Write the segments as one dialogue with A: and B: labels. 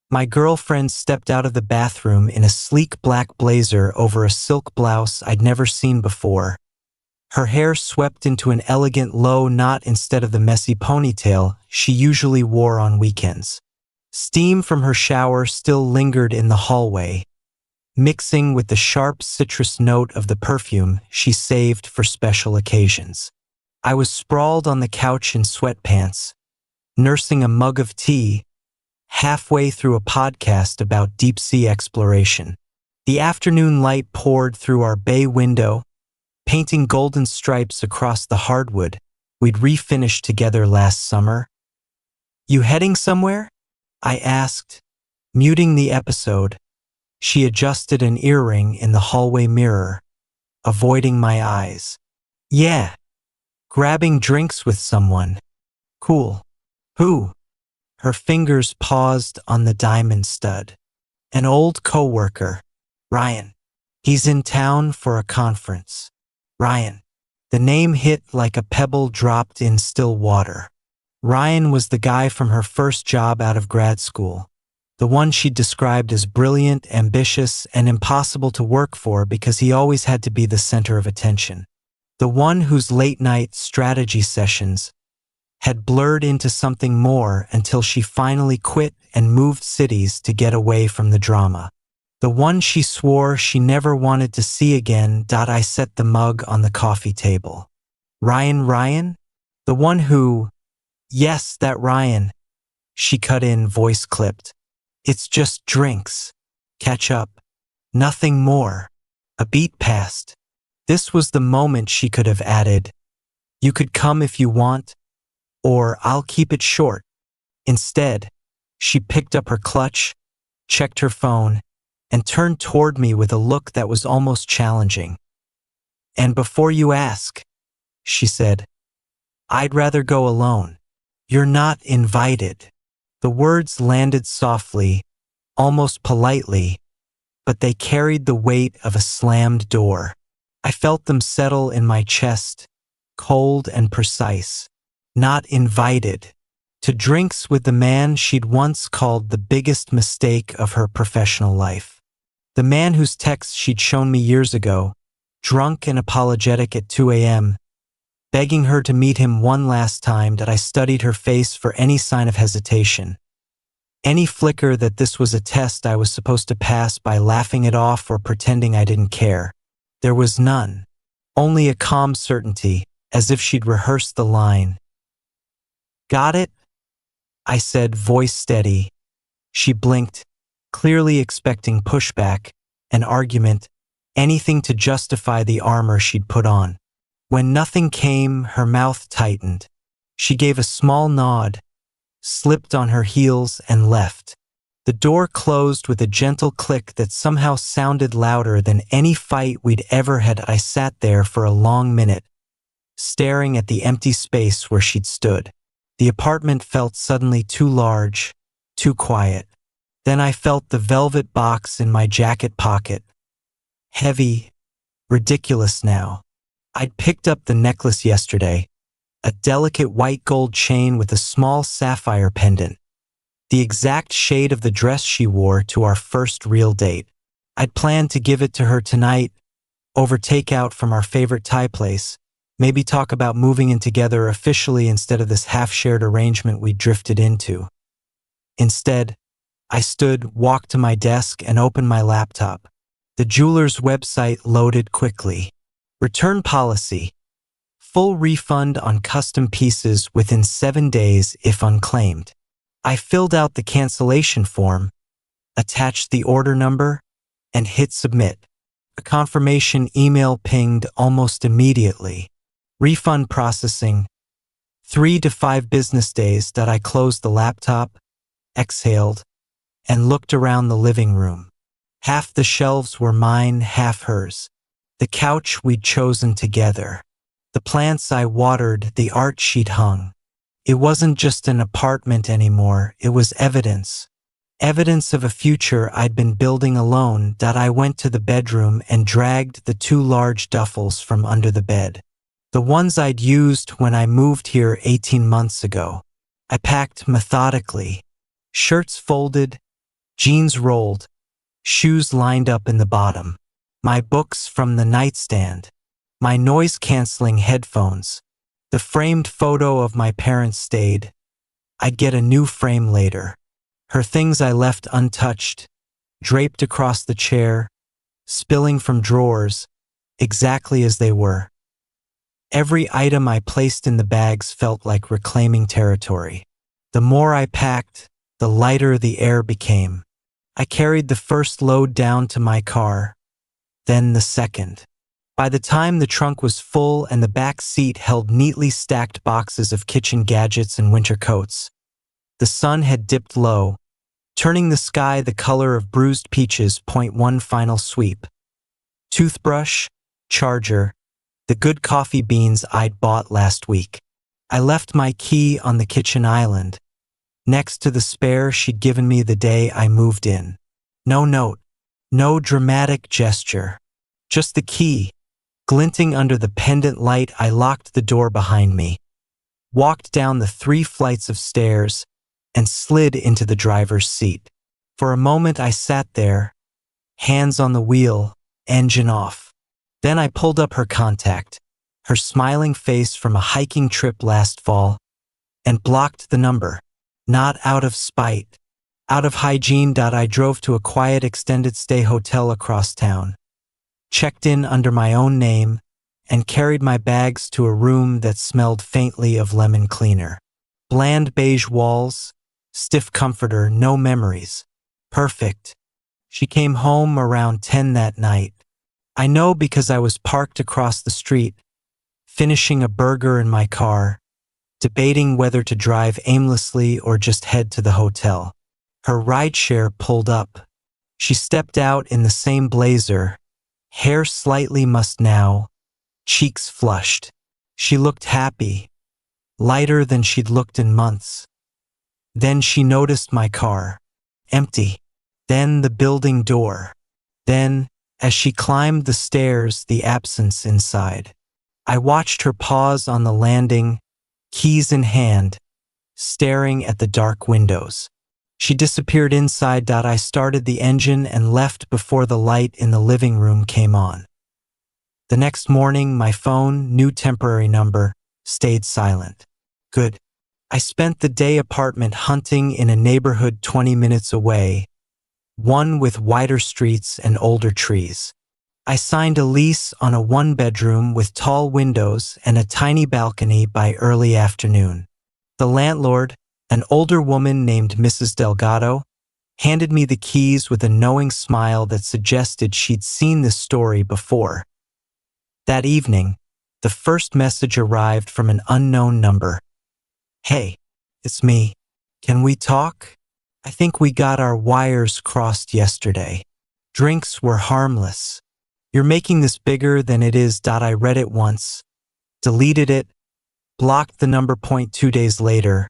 A: My girlfriend stepped out of the bathroom in a sleek black blazer over a silk blouse I'd never seen before. Her hair swept into an elegant low knot instead of the messy ponytail she usually wore on weekends. Steam from her shower still lingered in the hallway, mixing with the sharp citrus note of the perfume she saved for special occasions. I was sprawled on the couch in sweatpants, nursing a mug of tea, halfway through a podcast about deep-sea exploration. The afternoon light poured through our bay window, painting golden stripes across the hardwood we'd refinished together last summer. "You heading somewhere?" I asked, muting the episode. She adjusted an earring in the hallway mirror, avoiding my eyes. "Yeah, grabbing drinks with someone." "Cool. Who?" Her fingers paused on the diamond stud. "An old coworker, Ryan. He's in town for a conference." Ryan. The name hit like a pebble dropped in still water. Ryan was the guy from her first job out of grad school. The one she'd described as brilliant, ambitious, and impossible to work for because he always had to be the center of attention. The one whose late-night strategy sessions had blurred into something more until she finally quit and moved cities to get away from the drama. The one she swore she never wanted to see again. I set the mug on the coffee table. Ryan? The one who... Yes, that Ryan. She cut in, voice clipped. "It's just drinks. Catch up. Nothing more." A beat passed. This was the moment she could have added, "You could come if you want, or I'll keep it short." Instead, she picked up her clutch, checked her phone, and turned toward me with a look that was almost challenging. "And before you ask," she said, "I'd rather go alone. You're not invited." The words landed softly, almost politely, but they carried the weight of a slammed door. I felt them settle in my chest, cold and precise. Not invited. To drinks with the man she'd once called the biggest mistake of her professional life. The man whose texts she'd shown me years ago, drunk and apologetic at 2 a.m., begging her to meet him one last time. That I studied her face for any sign of hesitation. Any flicker that this was a test I was supposed to pass by laughing it off or pretending I didn't care. There was none. Only a calm certainty, as if she'd rehearsed the line. "Got it?" I said, voice steady. She blinked, clearly expecting pushback, an argument, anything to justify the armor she'd put on. When nothing came, her mouth tightened. She gave a small nod, slipped on her heels, and left. The door closed with a gentle click that somehow sounded louder than any fight we'd ever had. I sat there for a long minute, staring at the empty space where she'd stood. The apartment felt suddenly too large, too quiet. Then I felt the velvet box in my jacket pocket. Heavy, ridiculous now. I'd picked up the necklace yesterday, a delicate white gold chain with a small sapphire pendant, the exact shade of the dress she wore to our first real date. I'd planned to give it to her tonight, over takeout from our favorite Thai place, maybe talk about moving in together officially instead of this half-shared arrangement we drifted into. Instead, I stood, walked to my desk, and opened my laptop. The jeweler's website loaded quickly. Return policy. Full refund on custom pieces within 7 days if unclaimed. I filled out the cancellation form, attached the order number, and hit submit. A confirmation email pinged almost immediately. Refund processing. 3 to 5 business days. That I closed the laptop, exhaled, and looked around the living room. Half the shelves were mine, half hers. The couch we'd chosen together. The plants I watered, the art she'd hung. It wasn't just an apartment anymore, it was evidence. Evidence of a future I'd been building alone. That I went to the bedroom and dragged the 2 large duffels from under the bed. The ones I'd used when I moved here 18 months ago. I packed methodically. Shirts folded, jeans rolled, shoes lined up in the bottom, my books from the nightstand, my noise-canceling headphones. The framed photo of my parents stayed. I'd get a new frame later. Her things I left untouched, draped across the chair, spilling from drawers, exactly as they were. Every item I placed in the bags felt like reclaiming territory. The more I packed, the lighter the air became. I carried the first load down to my car, then the second. By the time the trunk was full and the back seat held neatly stacked boxes of kitchen gadgets and winter coats, the sun had dipped low, turning the sky the color of bruised peaches. One final sweep. Toothbrush, charger, the good coffee beans I'd bought last week. I left my key on the kitchen island, next to the spare she'd given me the day I moved in. No note, no dramatic gesture, just the key. Glinting under the pendant light, I locked the door behind me, walked down the 3 flights of stairs, and slid into the driver's seat. For a moment I sat there, hands on the wheel, engine off. Then I pulled up her contact, her smiling face from a hiking trip last fall, and blocked the number. Not out of spite, out of hygiene. I drove to a quiet extended stay hotel across town, checked in under my own name, and carried my bags to a room that smelled faintly of lemon cleaner. Bland beige walls, stiff comforter, no memories. Perfect. She came home around 10 that night. I know because I was parked across the street, finishing a burger in my car, debating whether to drive aimlessly or just head to the hotel. Her rideshare pulled up. She stepped out in the same blazer, hair slightly mussed now, cheeks flushed. She looked happy, lighter than she'd looked in months. Then she noticed my car, empty. Then the building door. Then, as she climbed the stairs, the absence inside. I watched her pause on the landing, keys in hand, staring at the dark windows. She disappeared inside. I started the engine and left before the light in the living room came on. The next morning, my phone, new temporary number, stayed silent. Good. I spent the day apartment hunting in a neighborhood 20 minutes away, one with wider streets and older trees. I signed a lease on a 1-bedroom with tall windows and a tiny balcony by early afternoon. The landlord, an older woman named Mrs. Delgado, handed me the keys with a knowing smile that suggested she'd seen this story before. That evening, the first message arrived from an unknown number. Hey, it's me. Can we talk? I think we got our wires crossed yesterday. Drinks were harmless. You're making this bigger than it is. I read it once, deleted it, blocked the number. 2 days later,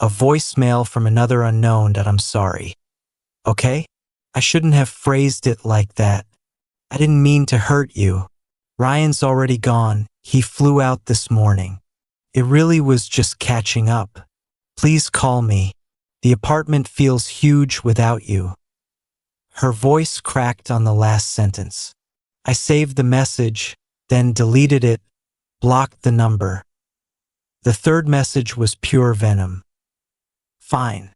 A: a voicemail from another unknown. I'm sorry. Okay? I shouldn't have phrased it like that. I didn't mean to hurt you. Ryan's already gone. He flew out this morning. It really was just catching up. Please call me. The apartment feels huge without you. Her voice cracked on the last sentence. I saved the message, then deleted it, blocked the number. The third message was pure venom. Fine.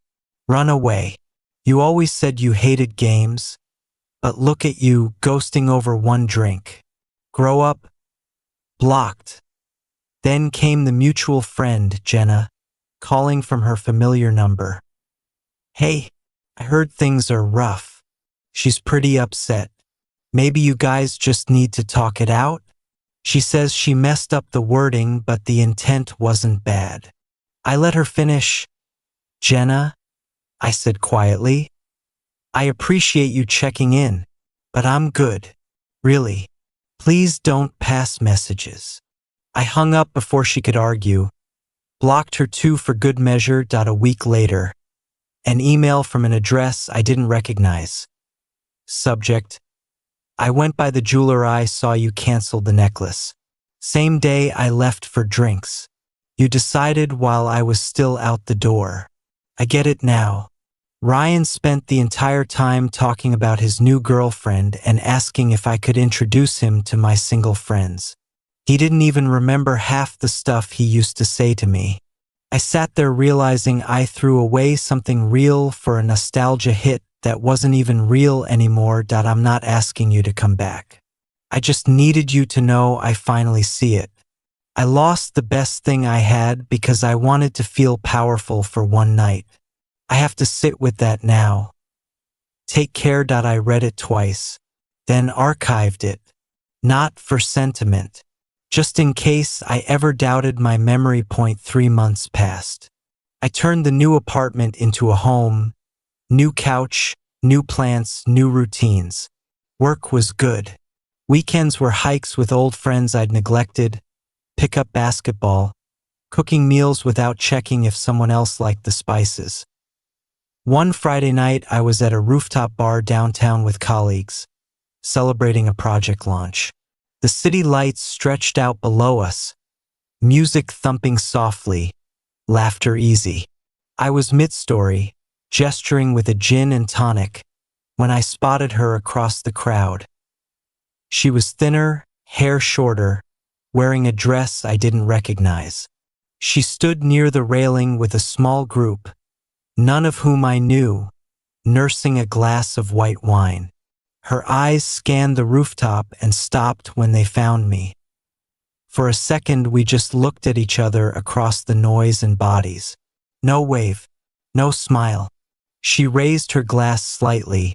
A: Run away. You always said you hated games, but look at you, ghosting over one drink. Grow up. Blocked. Then came the mutual friend, Jenna, calling from her familiar number. Hey, I heard things are rough. She's pretty upset. Maybe you guys just need to talk it out? She says she messed up the wording, but the intent wasn't bad. I let her finish. Jenna, I said quietly, I appreciate you checking in, but I'm good. Really. Please don't pass messages. I hung up before she could argue, blocked her too for good measure. A week later, an email from an address I didn't recognize. Subject: I went by the jeweler. I saw you canceled the necklace. Same day I left for drinks. You decided while I was still out the door. I get it now. Ryan spent the entire time talking about his new girlfriend and asking if I could introduce him to my single friends. He didn't even remember half the stuff he used to say to me. I sat there realizing I threw away something real for a nostalgia hit that wasn't even real anymore. I'm not asking you to come back. I just needed you to know I finally see it. I lost the best thing I had because I wanted to feel powerful for one night. I have to sit with that now. Take care. I read it twice, then archived it. Not for sentiment, just in case I ever doubted my memory. 3 months passed. I turned the new apartment into a home, new couch, new plants, new routines. Work was good. Weekends were hikes with old friends I'd neglected, pick up basketball, cooking meals without checking if someone else liked the spices. One Friday night, I was at a rooftop bar downtown with colleagues, celebrating a project launch. The city lights stretched out below us, music thumping softly, laughter easy. I was mid-story, gesturing with a gin and tonic, when I spotted her across the crowd. She was thinner, hair shorter, wearing a dress I didn't recognize. She stood near the railing with a small group, none of whom I knew, nursing a glass of white wine. Her eyes scanned the rooftop and stopped when they found me. For a second, we just looked at each other across the noise and bodies. No wave, no smile. She raised her glass slightly,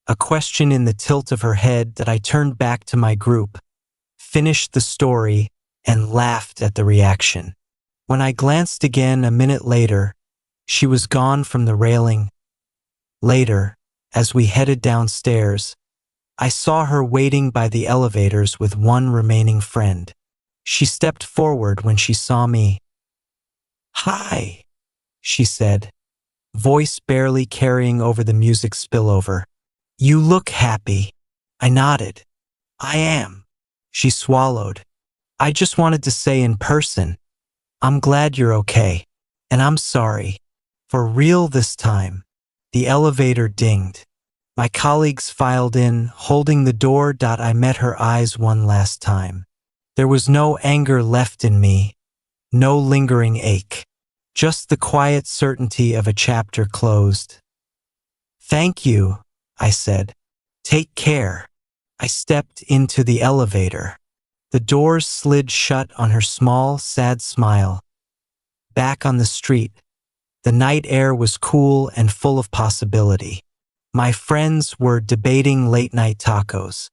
A: a question in the tilt of her head that I turned back to my group, finished the story, and laughed at the reaction. When I glanced again a minute later, she was gone from the railing. Later, as we headed downstairs, I saw her waiting by the elevators with one remaining friend. She stepped forward when she saw me. "Hi," she said, voice barely carrying over the music spillover. "You look happy." I nodded. "I am." She swallowed. "I just wanted to say in person, I'm glad you're okay. And I'm sorry. For real this time." The elevator dinged. My colleagues filed in, holding the door. I met her eyes one last time. There was no anger left in me, no lingering ache, just the quiet certainty of a chapter closed. "Thank you," I said. "Take care." I stepped into the elevator. The doors slid shut on her small, sad smile. Back on the street, the night air was cool and full of possibility. My friends were debating late-night tacos.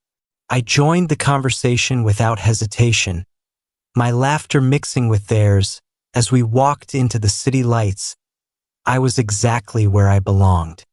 A: I joined the conversation without hesitation, my laughter mixing with theirs as we walked into the city lights. I was exactly where I belonged.